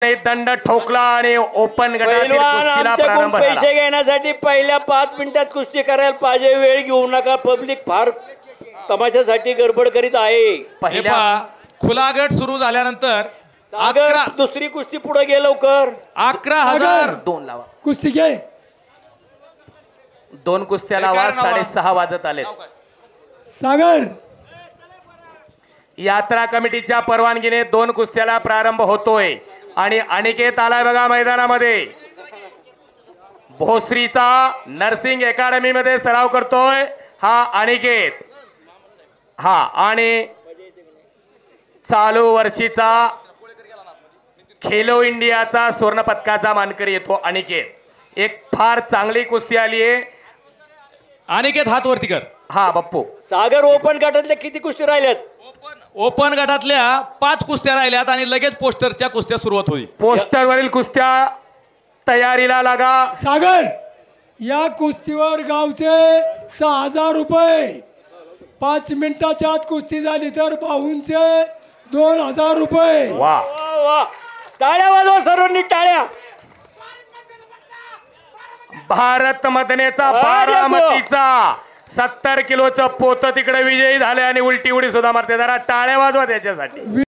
दंड ठोकला आणि ओपन गटातील पैलवान कुस्तीला आमच्याकडून प्रारंभ झाला। पैसे घेण्यासाठी पहिल्या 5 मिनिटात कुस्ती करायला पाहिजे, वेळ घेऊ नका। पब्लिक फार तमाशासाठी गडबड करीत आहे। पहिल्या खुला गट सुरू झाल्यानंतर सागर दुसरी कुस्ती पुढे गे लवकर। 11,000 2 लावा कुस्ती घे। 2 कुस्त्याला वार 6:30 वाजत आले। सागर यात्रा कमिटीच्या परवानगीने 2 कुस्त्याला प्रारंभ होतोय आणि अनिकेत आलाय बघा मैदानामध्ये। भोसरीचा नर्सिंग अकॅडमी मध्ये सराव करतोय हा अनिकेत। हा आणि चालू वर्षीचा खेलो इंडियाचा स्वर्ण पदकाचा मानकरी येतो अनिकेत। एक फार चांगली कुस्ती आली आहे। अनिकेत हात वरती कर। हा बप्पू सागर ओपन गटातल्या किती कुस्ती राहिल्यात? ओपन गटातल्या 5 कुस्त्या राहिल्यात आणि लगेच पोस्टरच्या कुस्त्या सुरुवात होईल। पोस्टर वरील कुस्त्या तयारीला लागा। सागर या कुस्तीवर गावचे 6,000 रुपये। 5 मिनिटाच्या आत कुस्ती झाली तर बाहूंचे 2,000 रुपये। वा वा वा, टाळ्या वाजवा सर्वांनी, टाळ्या। भारत मदनेचा बारामतीचा 70 किलोचं पोत तिकडे विजयी झाले आणि उलटी उडी सुद्धा मारते। जरा टाळ्या वाजवा त्याच्यासाठी।